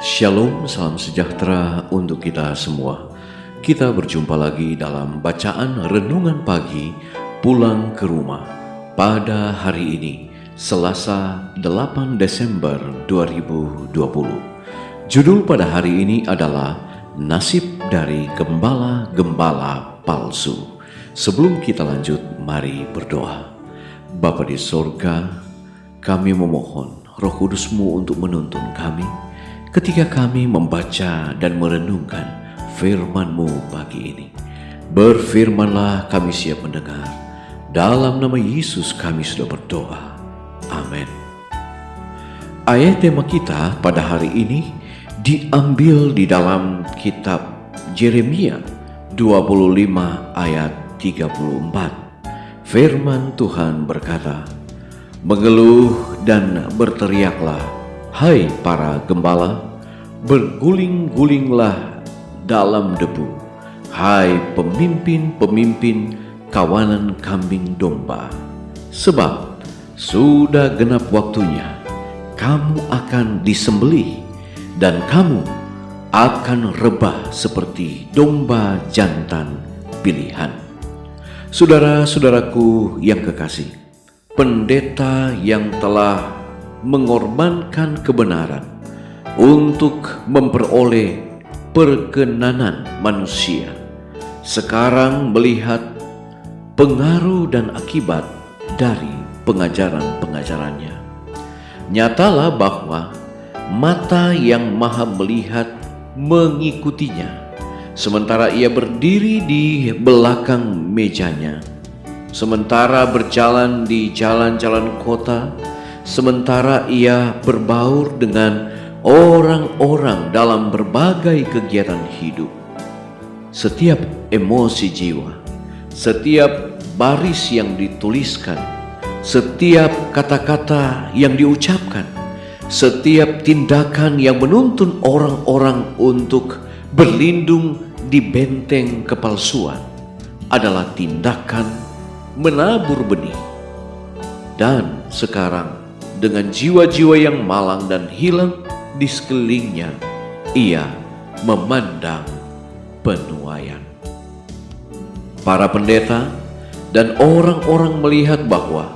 Shalom, salam sejahtera untuk kita semua. Kita berjumpa lagi dalam bacaan renungan pagi pulang ke rumah pada hari ini, Selasa 8 Desember 2020. Judul pada hari ini adalah Nasib dari Gembala-Gembala Palsu. Sebelum kita lanjut, mari berdoa. Bapa di sorga, kami memohon Roh Kudus-Mu untuk menuntun kami ketika kami membaca dan merenungkan firman-Mu pagi ini. Berfirmanlah, kami siap mendengar. Dalam nama Yesus kami sudah berdoa. Amin. Ayat tema kita pada hari ini diambil di dalam kitab Yeremia 25 ayat 34. Firman Tuhan berkata, "Mengeluh dan berteriaklah, hai para gembala, berguling-gulinglah dalam debu, hai pemimpin-pemimpin kawanan kambing domba. Sebab sudah genap waktunya, kamu akan disembelih, dan kamu akan rebah seperti domba jantan pilihan." Saudara-saudaraku yang kekasih, pendeta yang telah mengorbankan kebenaran untuk memperoleh perkenanan manusia sekarang melihat pengaruh dan akibat dari pengajaran-pengajarannya. Nyatalah bahwa mata yang maha melihat mengikutinya, sementara ia berdiri di belakang mejanya, sementara berjalan di jalan-jalan kota, sementara ia berbaur dengan orang-orang dalam berbagai kegiatan hidup. Setiap emosi jiwa, setiap baris yang dituliskan, setiap kata-kata yang diucapkan, setiap tindakan yang menuntun orang-orang untuk berlindung di benteng kepalsuan adalah tindakan menabur benih. Dan sekarang dengan jiwa-jiwa yang malang dan hilang di sekelilingnya, ia memandang penuaian. Para pendeta dan orang-orang melihat bahwa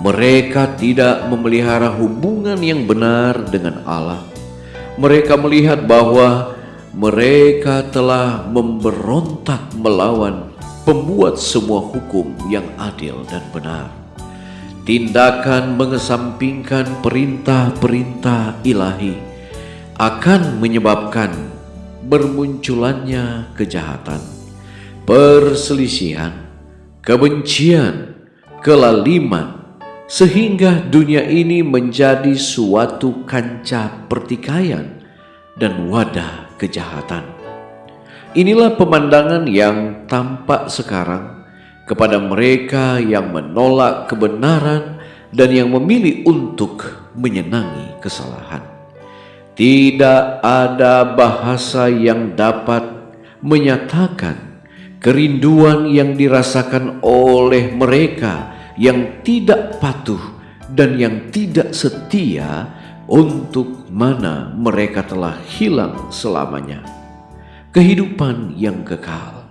mereka tidak memelihara hubungan yang benar dengan Allah. Mereka melihat bahwa mereka telah memberontak melawan pembuat semua hukum yang adil dan benar. Tindakan mengesampingkan perintah-perintah ilahi akan menyebabkan bermunculannya kejahatan, perselisihan, kebencian, kelaliman, sehingga dunia ini menjadi suatu kancah pertikaian dan wadah kejahatan. Inilah pemandangan yang tampak sekarang kepada mereka yang menolak kebenaran dan yang memilih untuk menyenangi kesalahan. Tidak ada bahasa yang dapat menyatakan kerinduan yang dirasakan oleh mereka yang tidak patuh dan yang tidak setia, untuk mana mereka telah hilang selamanya. Kehidupan yang kekal,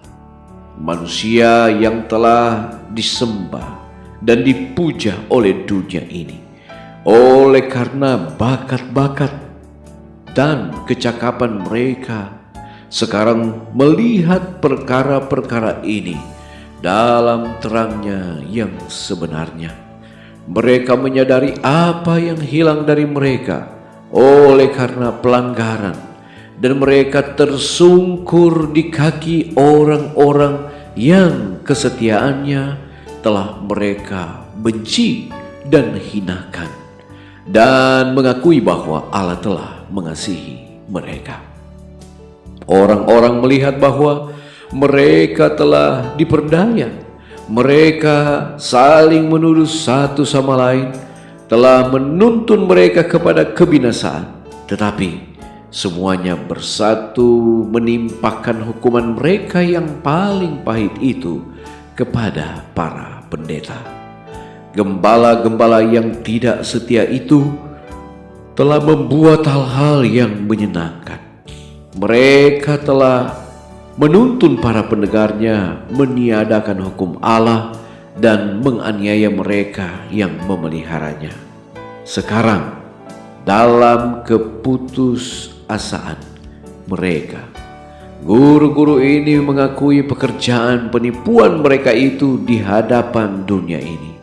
manusia yang telah disembah dan dipuja oleh dunia ini oleh karena bakat-bakat dan kecakapan mereka, sekarang melihat perkara-perkara ini dalam terangnya yang sebenarnya. Mereka menyadari apa yang hilang dari mereka oleh karena pelanggaran, dan mereka tersungkur di kaki orang-orang yang kesetiaannya telah mereka benci dan hinakan, dan mengakui bahwa Allah telah mengasihi mereka. Orang-orang melihat bahwa mereka telah diperdaya. Mereka saling menuduh satu sama lain, telah menuntun mereka kepada kebinasaan. Tetapi semuanya bersatu menimpakan hukuman mereka yang paling pahit itu kepada para pendeta. Gembala-gembala yang tidak setia itu telah membuat hal-hal yang menyenangkan. Mereka telah menuntun para pendengarnya meniadakan hukum Allah dan menganiaya mereka yang memeliharanya. Sekarang, dalam keputusasaan mereka, guru-guru ini mengakui pekerjaan penipuan mereka itu di hadapan dunia ini.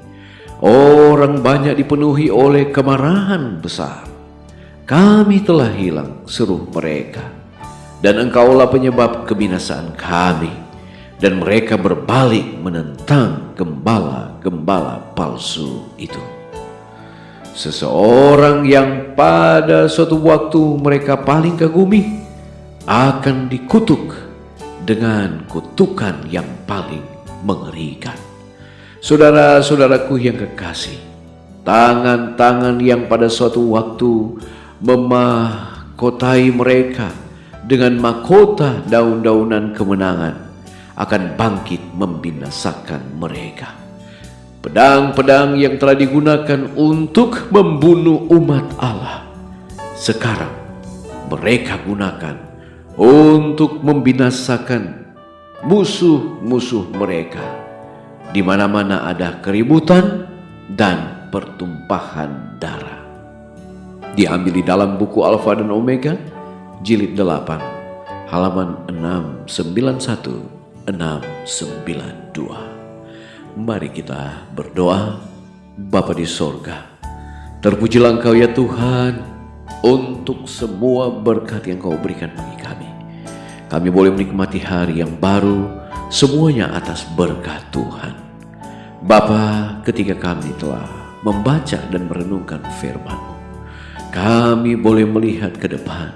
Orang banyak dipenuhi oleh kemarahan besar. Kami telah hilang, seru mereka, dan engkaulah penyebab kebinasaan kami. Dan mereka berbalik menentang gembala-gembala palsu itu. Seseorang yang pada suatu waktu mereka paling kagumi akan dikutuk dengan kutukan yang paling mengerikan. Saudara-saudaraku yang kekasih, tangan-tangan yang pada suatu waktu memahkotai mereka dengan mahkota daun-daunan kemenangan akan bangkit membinasakan mereka. Pedang-pedang yang telah digunakan untuk membunuh umat Allah, sekarang mereka gunakan untuk membinasakan musuh-musuh mereka. Di mana-mana ada keributan dan pertumpahan darah. Diambil di dalam buku Alfa dan Omega, jilid 8, halaman 691 692. Mari kita berdoa. Bapa di sorga, terpujilah Engkau ya Tuhan untuk semua berkat yang Kau berikan bagi kami. Kami boleh menikmati hari yang baru, semuanya atas berkat Tuhan. Bapa, ketika kami telah membaca dan merenungkan firman-Mu, kami boleh melihat ke depan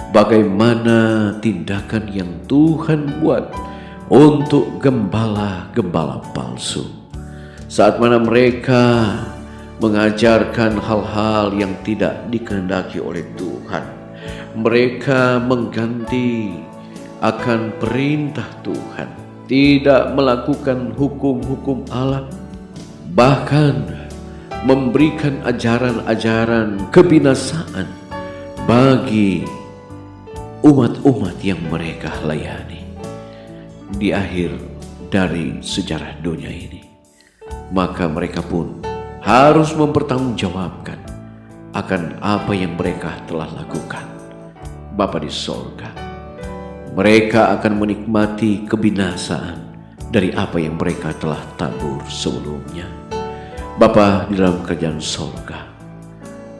bagaimana tindakan yang Tuhan buat untuk gembala-gembala palsu. Saat mana mereka mengajarkan hal-hal yang tidak dikehendaki oleh Tuhan, mereka mengganti akan perintah Tuhan, tidak melakukan hukum-hukum Allah, bahkan memberikan ajaran-ajaran kebinasaan bagi umat-umat yang mereka layani. Di akhir dari sejarah dunia ini, maka mereka pun harus mempertanggungjawabkan akan apa yang mereka telah lakukan. Bapa di sorga, mereka akan menikmati kebinasaan dari apa yang mereka telah tabur sebelumnya. Bapa di dalam kerajaan sorga,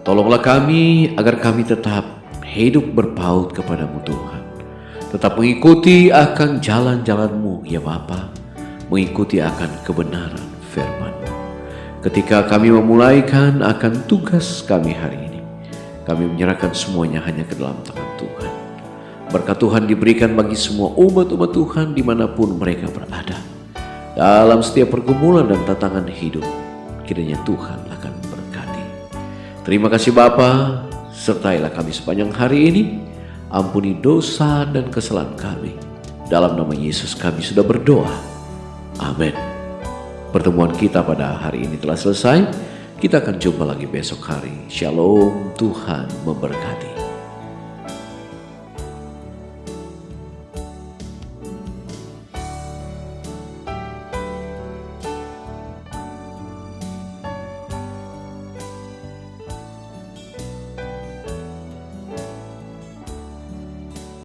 tolonglah kami agar kami tetap hidup berpaut kepadamu Tuhan, tetap mengikuti akan jalan-jalan-Mu ya Bapa, mengikuti akan kebenaran firman-Mu. Ketika kami memulaikan akan tugas kami hari ini, kami menyerahkan semuanya hanya ke dalam tangan Tuhan. Berkat Tuhan diberikan bagi semua umat-umat Tuhan dimanapun mereka berada. Dalam setiap pergumulan dan tantangan hidup, kiranya Tuhan akan berkati. Terima kasih Bapa, sertailah kami sepanjang hari ini. Ampuni dosa dan kesalahan kami. Dalam nama Yesus kami sudah berdoa. Amin. Pertemuan kita pada hari ini telah selesai. Kita akan jumpa lagi besok hari. Shalom, Tuhan memberkati.